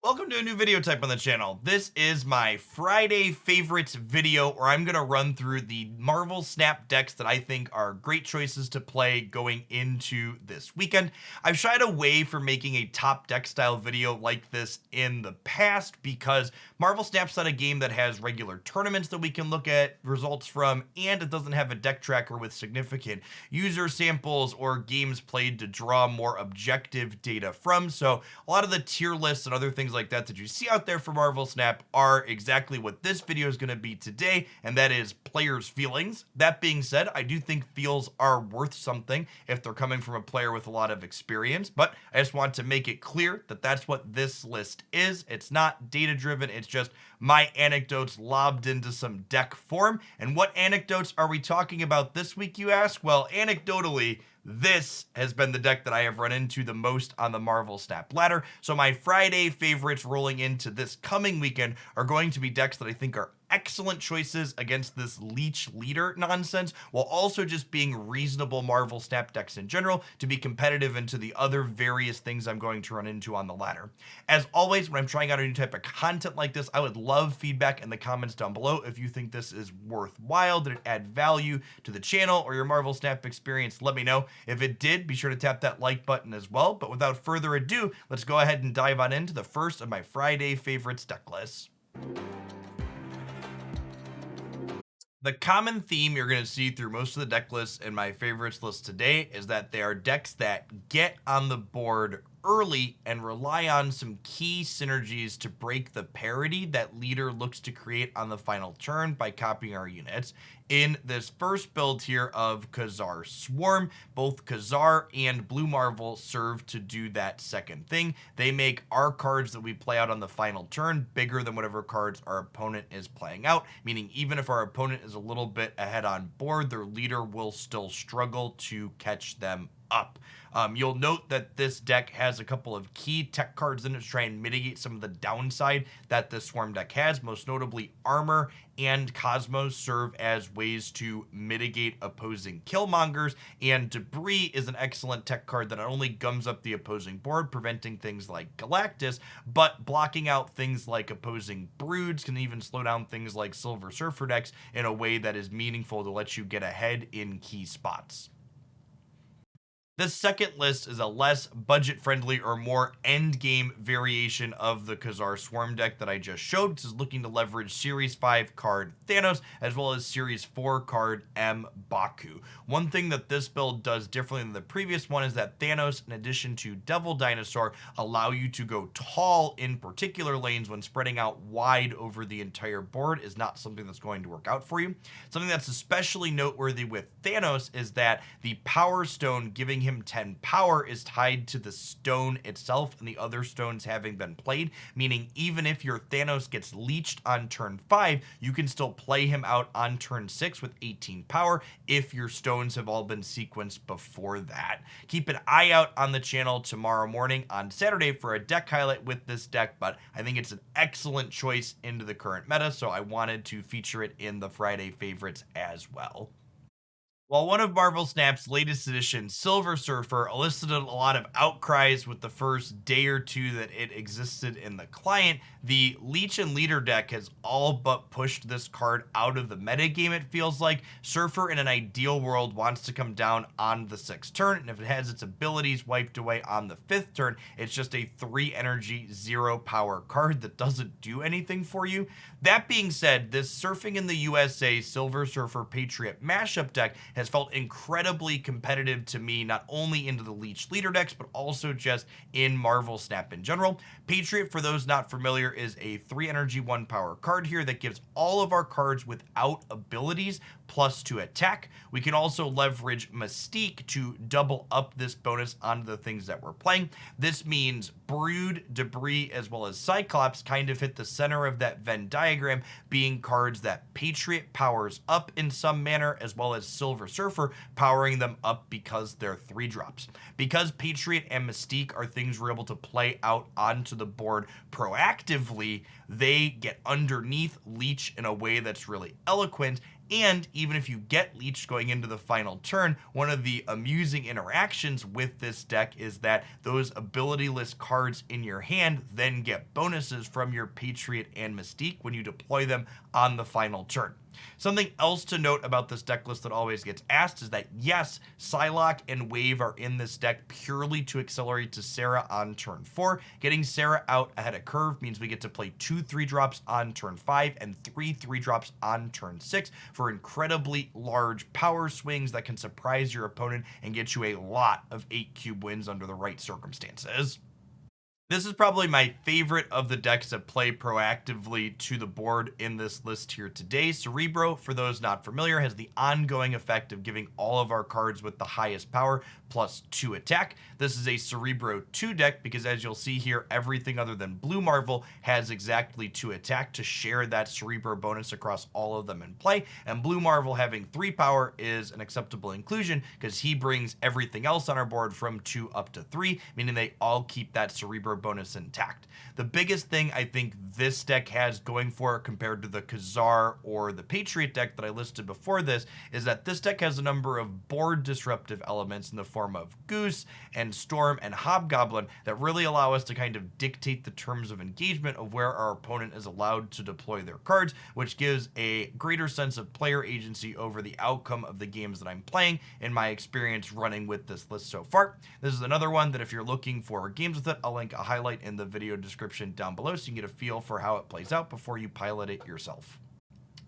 Welcome to a new video type on the channel. This is my Friday favorites video where I'm going to run through the Marvel Snap decks that I think are great choices to play going into this weekend. I've shied away from making a top deck style video like this in the past because Marvel Snap's not a game that has regular tournaments that we can look at results from, and it doesn't have a deck tracker with significant user samples or games played to draw more objective data from. So a lot of the tier lists and other things like that you see out there for Marvel Snap are exactly what this video is going to be today, and that is players' feelings. That being said, I do think feels are worth something if they're coming from a player with a lot of experience, but I just want to make it clear that that's what this list is. It's not data driven, it's just my anecdotes lobbed into some deck form. And what anecdotes are we talking about this week, you ask? Well, anecdotally, this has been the deck that I have run into the most on the Marvel Snap ladder. So my Friday favorites rolling into this coming weekend are going to be decks that I think are excellent choices against this leech leader nonsense, while also just being reasonable Marvel Snap decks in general to be competitive into the other various things I'm going to run into on the ladder. As always, when I'm trying out a new type of content like this, I would love feedback in the comments down below if you think this is worthwhile. Did it add value to the channel or your Marvel Snap experience? Let me know. If it did, be sure to tap that like button as well. But without further ado, let's go ahead and dive on into the first of my Friday favorites deck lists. The common theme you're going to see through most of the deck lists in my favorites list today is that they are decks that get on the board early and rely on some key synergies to break the parity that leader looks to create on the final turn by copying our units. In this first build here of Ka-Zar Swarm, both Ka-Zar and Blue Marvel serve to do that second thing. They make our cards that we play out on the final turn bigger than whatever cards our opponent is playing out, meaning even if our opponent is a little bit ahead on board, their leader will still struggle to catch them up. You'll note that this deck has a couple of key tech cards in it to try and mitigate some of the downside that this Swarm deck has. Most notably, Armor and Cosmos serve as ways to mitigate opposing Killmongers, and Debris is an excellent tech card that not only gums up the opposing board, preventing things like Galactus, but blocking out things like opposing Broods, can even slow down things like Silver Surfer decks in a way that is meaningful to let you get ahead in key spots. This second list is a less budget-friendly or more endgame variation of the Ka-Zar Swarm deck that I just showed. This is looking to leverage Series 5 card Thanos as well as Series 4 card M'Baku. One thing that this build does differently than the previous one is that Thanos, in addition to Devil Dinosaur, allow you to go tall in particular lanes when spreading out wide over the entire board is not something that's going to work out for you. Something that's especially noteworthy with Thanos is that the Power Stone giving him 10 power is tied to the stone itself and the other stones having been played, meaning even if your Thanos gets leeched on turn 5, you can still play him out on turn 6 with 18 power if your stones have all been sequenced before that. Keep an eye out on the channel tomorrow morning on Saturday for a deck highlight with this deck, but I think it's an excellent choice into the current meta, so I wanted to feature it in the Friday favorites as well. While one of Marvel Snap's latest editions, Silver Surfer, elicited a lot of outcries with the first day or two that it existed in the client, the Leech and Leader deck has all but pushed this card out of the metagame, it feels like. Surfer, in an ideal world, wants to come down on the 6th turn, and if it has its abilities wiped away on the 5th turn, it's just a 3 energy, 0 power card that doesn't do anything for you. That being said, this Surfing in the USA Silver Surfer Patriot mashup deck has felt incredibly competitive to me, not only into the Leech Leader decks, but also just in Marvel Snap in general. Patriot, for those not familiar, is a 3 energy, 1 power card here that gives all of our cards without abilities plus to attack. We can also leverage Mystique to double up this bonus onto the things that we're playing. This means Brood, Debris, as well as Cyclops kind of hit the center of that Venn diagram, being cards that Patriot powers up in some manner, as well as Silver Surfer powering them up because they're 3 drops. Because Patriot and Mystique are things we're able to play out onto the board proactively, they get underneath Leech in a way that's really eloquent, And even if you get leeched going into the final turn, one of the amusing interactions with this deck is that those abilityless cards in your hand then get bonuses from your Patriot and Mystique when you deploy them on the final turn. Something else to note about this deck list that always gets asked is that yes, Psylocke and Wave are in this deck purely to accelerate to Sarah on turn 4. Getting Sarah out ahead of curve means we get to play 2 3-drops on turn 5 and 3 3-drops on turn 6 for incredibly large power swings that can surprise your opponent and get you a lot of 8-cube wins under the right circumstances. This is probably my favorite of the decks that play proactively to the board in this list here today. Cerebro, for those not familiar, has the ongoing effect of giving all of our cards with the highest power plus 2 attack. This is a Cerebro 2 deck because, as you'll see here, everything other than Blue Marvel has exactly 2 attack to share that Cerebro bonus across all of them in play. And Blue Marvel having 3 power is an acceptable inclusion because he brings everything else on our board from 2 up to 3, meaning they all keep that Cerebro bonus intact. The biggest thing I think this deck has going for it compared to the Ka-Zar or the Patriot deck that I listed before this is that this deck has a number of board disruptive elements in the form of Goose and Storm and Hobgoblin that really allow us to kind of dictate the terms of engagement of where our opponent is allowed to deploy their cards, which gives a greater sense of player agency over the outcome of the games that I'm playing in my experience running with this list so far. This is another one that if you're looking for games with it, I'll link a highlight in the video description down below so you can get a feel for how it plays out before you pilot it yourself.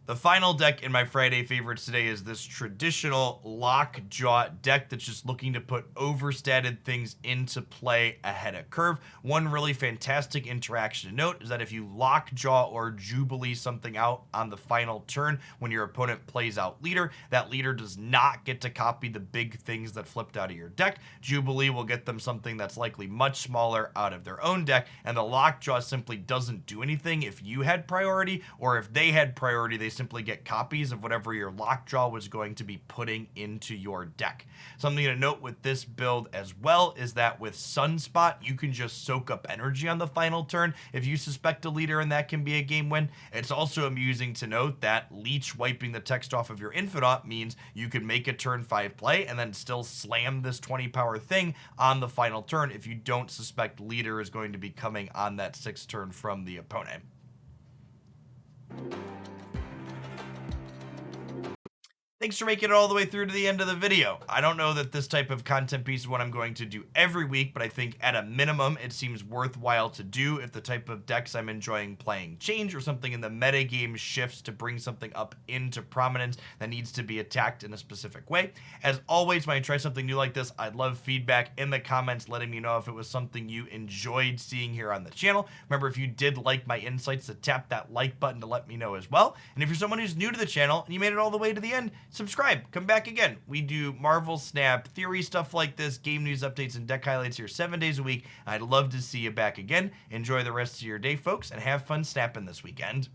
The final deck in my Friday favorites today is this traditional Lockjaw deck that's just looking to put overstated things into play ahead of curve. One really fantastic interaction to note is that if you Lockjaw or Jubilee something out on the final turn when your opponent plays out leader, that leader does not get to copy the big things that flipped out of your deck. Jubilee will get them something that's likely much smaller out of their own deck, and the Lockjaw simply doesn't do anything if you had priority, or if they had priority, they simply get copies of whatever your Lockjaw was going to be putting into your deck. Something to note with this build as well is that with Sunspot, you can just soak up energy on the final turn if you suspect a leader, and that can be a game win. It's also amusing to note that Leech wiping the text off of your Infinite means you could make a turn 5 play and then still slam this 20 power thing on the final turn if you don't suspect leader is going to be coming on that 6th turn from the opponent. Thanks for making it all the way through to the end of the video. I don't know that this type of content piece is what I'm going to do every week, but I think at a minimum it seems worthwhile to do if the type of decks I'm enjoying playing change or something in the metagame shifts to bring something up into prominence that needs to be attacked in a specific way. As always, when I try something new like this, I'd love feedback in the comments letting me know if it was something you enjoyed seeing here on the channel. Remember, if you did like my insights, to tap that like button to let me know as well. And if you're someone who's new to the channel and you made it all the way to the end, subscribe, come back again. We do Marvel Snap, theory stuff like this, game news updates, and deck highlights here 7 days a week. I'd love to see you back again. Enjoy the rest of your day, folks, and have fun snapping this weekend.